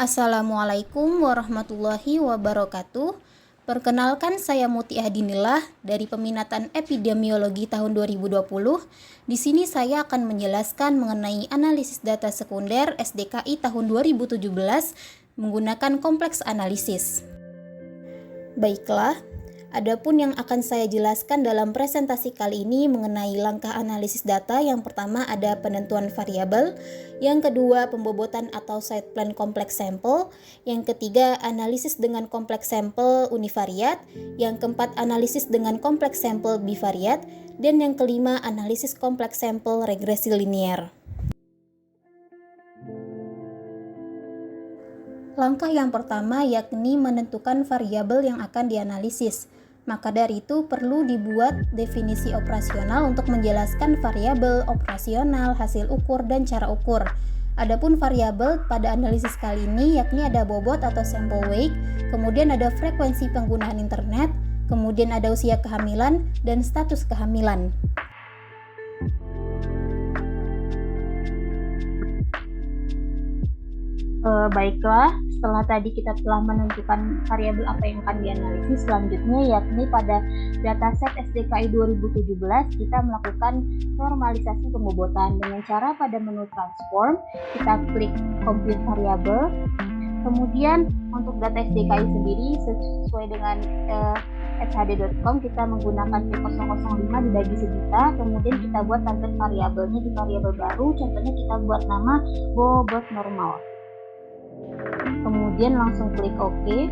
Assalamualaikum warahmatullahi wabarakatuh. Perkenalkan, saya Muti Ahdinillah dari Peminatan Epidemiologi tahun 2020. Di sini saya akan menjelaskan mengenai analisis data sekunder SDKI tahun 2017 menggunakan kompleks analisis. Baiklah, adapun yang akan saya jelaskan dalam presentasi kali ini mengenai langkah analisis data. Yang pertama ada penentuan variabel, yang kedua pembobotan atau site plan kompleks sampel, yang ketiga analisis dengan kompleks sampel univariat, yang keempat analisis dengan kompleks sampel bivariat, dan yang kelima analisis kompleks sampel regresi linear. Langkah yang pertama yakni menentukan variabel yang akan dianalisis. Maka dari itu perlu dibuat definisi operasional untuk menjelaskan variabel, operasional, hasil ukur, dan cara ukur. Adapun variabel pada analisis kali ini yakni ada bobot atau sample weight, kemudian ada frekuensi penggunaan internet, kemudian ada usia kehamilan, dan status kehamilan. Baiklah, setelah tadi kita telah menentukan variabel apa yang akan dianalisis, selanjutnya yakni pada dataset SDKI 2017 kita melakukan normalisasi pembobotan dengan cara pada menu transform kita klik compute variable. Kemudian untuk data SDKI sendiri sesuai dengan shd.com kita menggunakan P005 dibagi sejuta, kemudian kita buat target variabelnya di variabel baru, contohnya kita buat nama bobot normal. Kemudian langsung klik OK.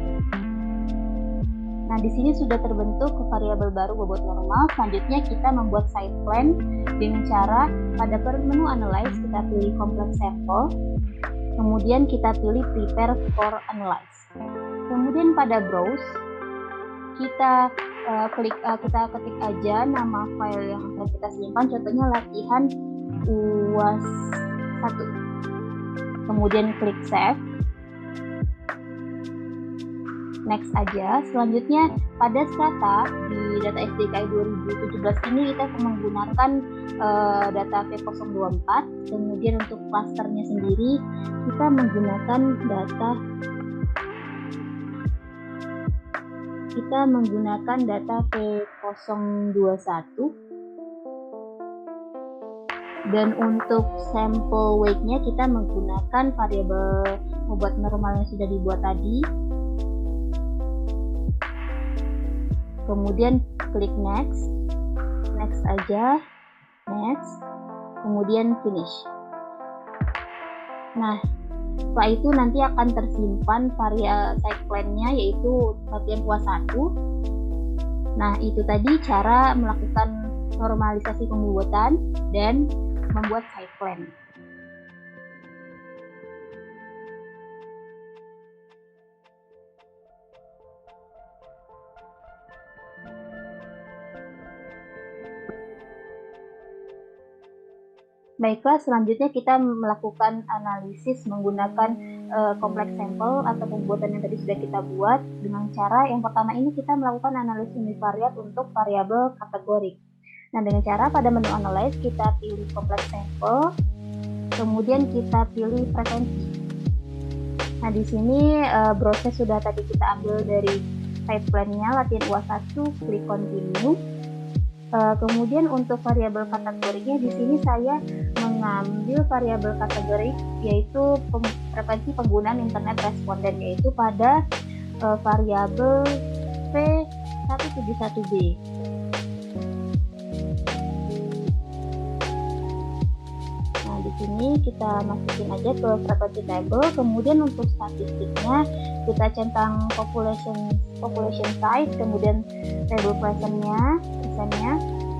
Nah, di sini sudah terbentuk variabel baru bobot normal. Selanjutnya kita membuat site plan dengan cara pada menu analyze kita pilih complex sample. Kemudian kita pilih prepare for analyze. Kemudian pada browse kita ketik aja nama file yang akan kita simpan, contohnya latihan UAS 1. Kemudian klik save. Next aja. Selanjutnya pada strata di data SDKI 2017 ini kita menggunakan data P024. Kemudian untuk klasternya sendiri kita menggunakan data P021. Dan untuk sample weight-nya kita menggunakan variabel bobot normal yang sudah dibuat tadi. Kemudian klik next aja, next, kemudian finish. Nah, setelah itu nanti akan tersimpan variabel site plan-nya yaitu latihan UAS 1. Nah, itu tadi cara melakukan normalisasi pembobotan dan membuat site plan. Baiklah, selanjutnya kita melakukan analisis menggunakan kompleks sampel atau pembuatan yang tadi sudah kita buat dengan cara yang pertama ini kita melakukan analisis univariat untuk variabel kategorik. Nah, dengan cara pada menu analyze kita pilih kompleks sampel, kemudian kita pilih frekuensi. Nah, di sini browse sudah tadi kita ambil dari site plan-nya latihan UAS 1, klik continue. Kemudian untuk variabel kategorinya di sini saya mengambil variabel kategorik yaitu frekuensi penggunaan internet responden, yaitu pada variabel P171B. Nah, di sini kita masukin aja ke frekuensi table. Kemudian untuk statistiknya kita centang population size, kemudian table presentnya,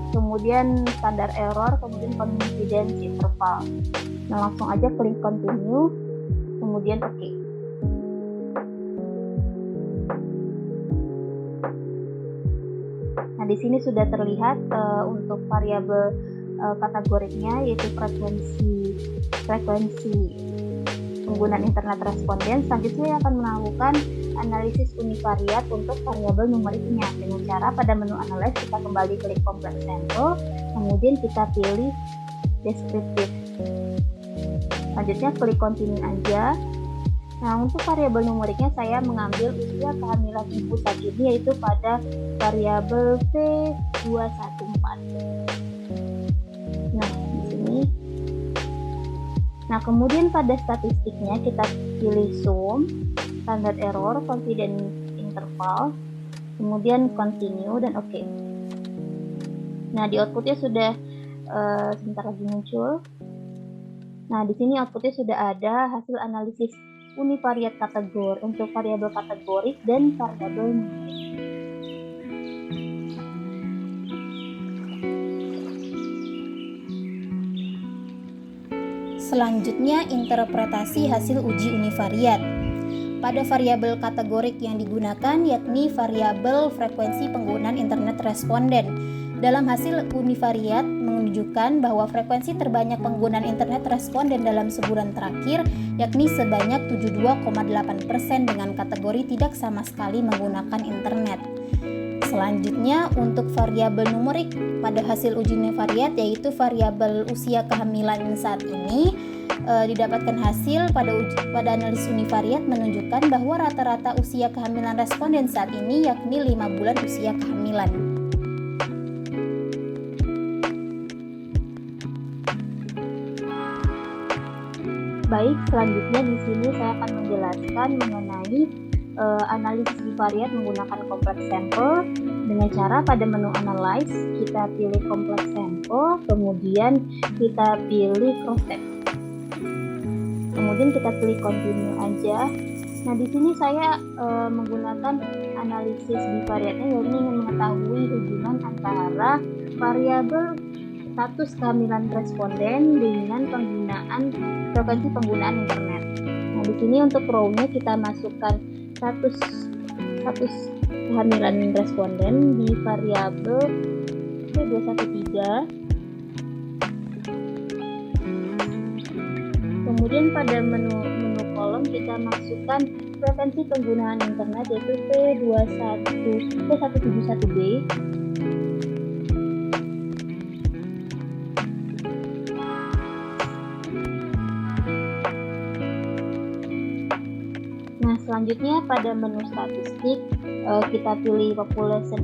kemudian standar error, kemudian confidence interval. Nah, langsung aja klik continue, kemudian OK. Nah, di sini sudah terlihat untuk variabel kategoriknya yaitu frekuensi penggunaan internet responden. Selanjutnya akan melakukan analisis univariat untuk variabel numeriknya dengan cara pada menu analyze kita kembali klik complex sample, kemudian kita pilih descriptive. Selanjutnya klik continue aja. Nah, untuk variabel numeriknya saya mengambil usia kehamilan ibu saat ini, yaitu pada variabel V214. Nah, di sini. Nah, kemudian pada statistiknya kita pilih sum, standard error, confidence interval, kemudian continue dan oke. Nah, di outputnya sudah sebentar lagi muncul. Nah, di sini outputnya sudah ada hasil analisis univariat kategori untuk variabel kategorik dan variabel numerik. Selanjutnya, interpretasi hasil uji univariat. Pada variabel kategorik yang digunakan yakni variabel frekuensi penggunaan internet responden. Dalam hasil univariat menunjukkan bahwa frekuensi terbanyak penggunaan internet responden dalam sebulan terakhir yakni sebanyak 72,8% dengan kategori tidak sama sekali menggunakan internet. Selanjutnya, untuk variabel numerik pada hasil uji univariat yaitu variabel usia kehamilan saat ini didapatkan hasil pada analisis univariat menunjukkan bahwa rata-rata usia kehamilan responden saat ini yakni 5 bulan usia kehamilan. Baik, selanjutnya di sini saya akan menjelaskan mengenai analisis bivariat menggunakan kompleks sampel dengan cara pada menu analyze kita pilih kompleks sampel, kemudian kita pilih cross tab. Kemudian kita pilih continue aja. Nah, di sini saya menggunakan analisis bivariatnya, yaitu ingin mengetahui hubungan antara variabel status kehamilan responden dengan frekuensi penggunaan internet. Nah, di sini untuk row-nya kita masukkan status kehamilan responden di variabel V213. Kemudian pada menu kolom kita masukkan frekuensi penggunaan internet yaitu V171B. Nah, selanjutnya pada menu statistik kita pilih population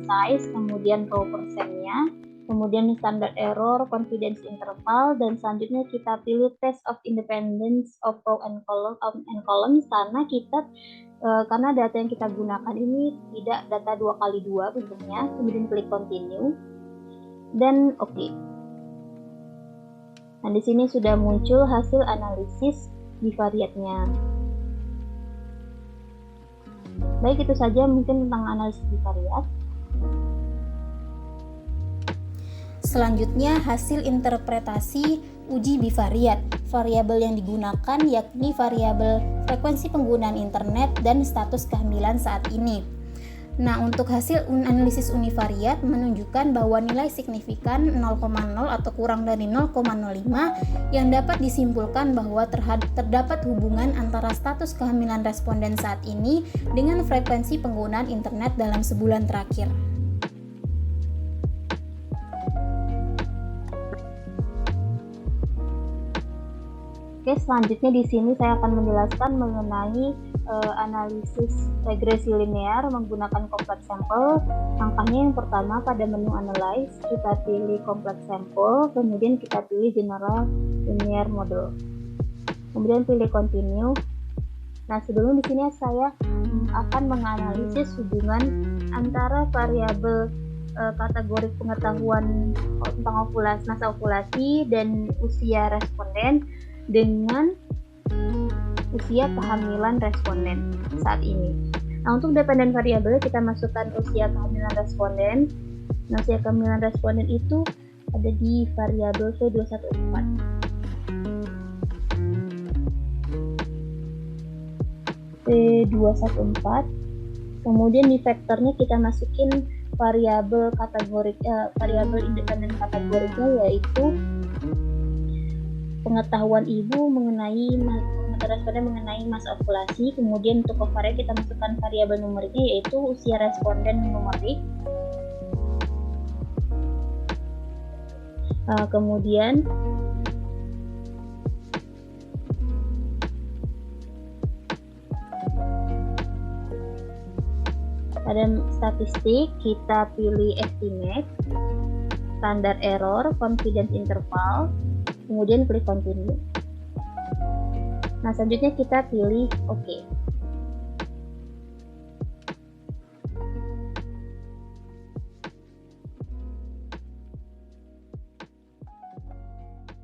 size, kemudian row persennya, kemudian standard error, confidence interval, dan selanjutnya kita pilih test of independence of row and columns karena data yang kita gunakan ini tidak data 2x2 bentuknya. Kemudian klik continue dan oke. Nah, di sini sudah muncul hasil analisis bivariatnya. Baik, itu saja mungkin tentang analisis bivariat. Selanjutnya, hasil interpretasi uji bivariat. Variabel yang digunakan yakni variabel frekuensi penggunaan internet dan status kehamilan saat ini. Nah, untuk hasil analisis univariat menunjukkan bahwa nilai signifikan 0,0 atau kurang dari 0,05 yang dapat disimpulkan bahwa terdapat hubungan antara status kehamilan responden saat ini dengan frekuensi penggunaan internet dalam sebulan terakhir. Oke, selanjutnya di sini saya akan menjelaskan mengenai analisis regresi linear menggunakan kompleks sampel. Langkahnya yang pertama pada menu analyze kita pilih kompleks sampel, kemudian kita pilih general linear model. Kemudian pilih continue. Nah, sebelum di sini saya akan menganalisis hubungan antara variabel kategori pengetahuan tentang masa ovulasi dan usia responden dengan usia kehamilan responden saat ini. Nah, untuk dependen variabel kita masukkan usia kehamilan responden. Nah, usia kehamilan responden itu ada di variabel V214. V214. Kemudian di vektornya kita masukin variabel variabel independen kategoriknya yaitu pengetahuan ibu mengenai responden mengenai masa ovulasi. Kemudian untuk kovariat kita masukkan variabel numeriknya yaitu usia responden numerik. Kemudian Pada statistik kita pilih estimate, standar error, confidence interval, kemudian klik continue. Nah, selanjutnya kita pilih OK.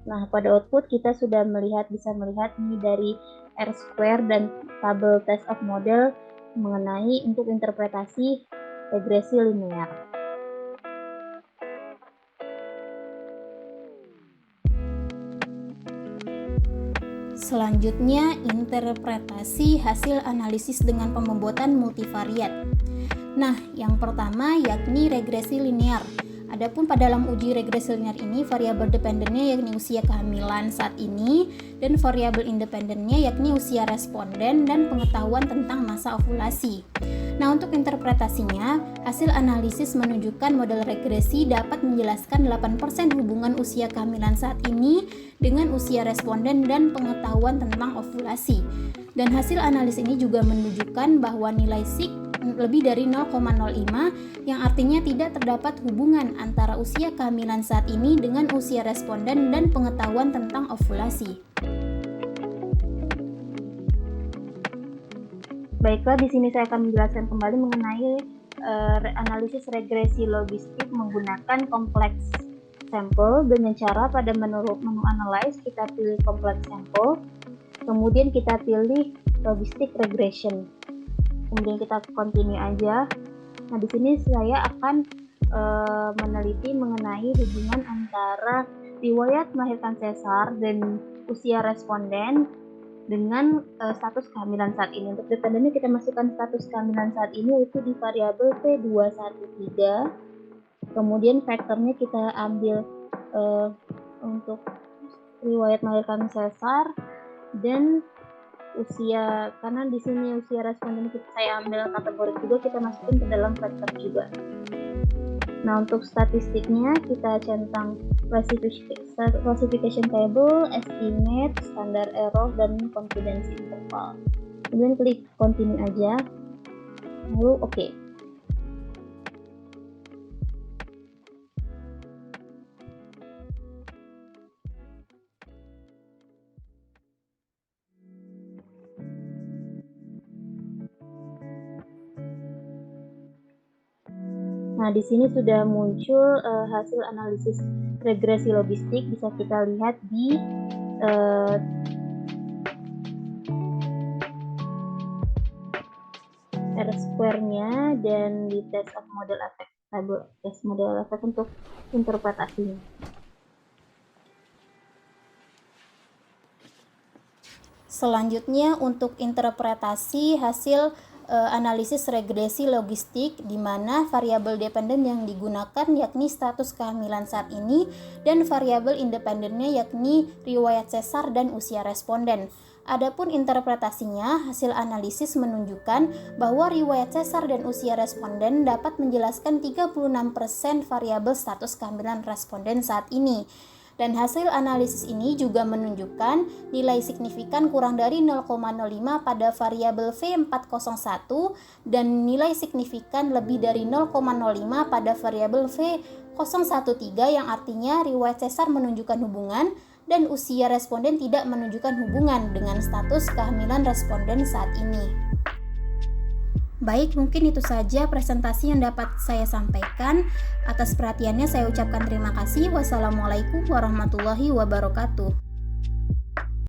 Nah, pada output kita sudah bisa melihat nih dari R-square dan tabel test of model mengenai untuk interpretasi regresi linear. Selanjutnya, interpretasi hasil analisis dengan pembobotan multivariat. Nah, yang pertama yakni regresi linear. Adapun pada dalam uji regresi linear ini, variabel dependennya yakni usia kehamilan saat ini, dan variabel independennya yakni usia responden dan pengetahuan tentang masa ovulasi. Nah, untuk interpretasinya, hasil analisis menunjukkan model regresi dapat menjelaskan 8% hubungan usia kehamilan saat ini dengan usia responden dan pengetahuan tentang ovulasi. Dan hasil analisis ini juga menunjukkan bahwa nilai sigma lebih dari 0,05 yang artinya tidak terdapat hubungan antara usia kehamilan saat ini dengan usia responden dan pengetahuan tentang ovulasi. Baiklah, di sini saya akan menjelaskan kembali mengenai analisis regresi logistik menggunakan kompleks sampel dengan cara pada menu analyze kita pilih kompleks sampel, kemudian kita pilih logistic regression. Kemudian kita continue aja. Nah, di sini saya akan meneliti mengenai hubungan antara riwayat melahirkan sesar dan usia responden dengan status kehamilan saat ini. Untuk dependennya kita masukkan status kehamilan saat ini yaitu di variabel P213. Kemudian faktornya kita ambil untuk riwayat melahirkan sesar dan usia, karena di sini usia responden saya ambil kategori juga, kita masukin ke dalam faktor juga. Nah, untuk statistiknya kita centang classification table, estimate, standar error, dan confidence interval. Kemudian klik continue aja, lalu OK. Nah, di sini sudah muncul hasil analisis regresi logistik, bisa kita lihat di R-square-nya dan di test of model effect, tabel test model effect untuk interpretasinya. Selanjutnya untuk interpretasi hasil analisis regresi logistik, di mana variabel dependen yang digunakan yakni status kehamilan saat ini dan variabel independennya yakni riwayat sesar dan usia responden. Adapun interpretasinya, hasil analisis menunjukkan bahwa riwayat sesar dan usia responden dapat menjelaskan 36% variabel status kehamilan responden saat ini. Dan hasil analisis ini juga menunjukkan nilai signifikan kurang dari 0,05 pada variabel V401 dan nilai signifikan lebih dari 0,05 pada variabel V013 yang artinya riwayat sesar menunjukkan hubungan dan usia responden tidak menunjukkan hubungan dengan status kehamilan responden saat ini. Baik, mungkin itu saja presentasi yang dapat saya sampaikan. Atas perhatiannya saya ucapkan terima kasih. Wassalamualaikum warahmatullahi wabarakatuh.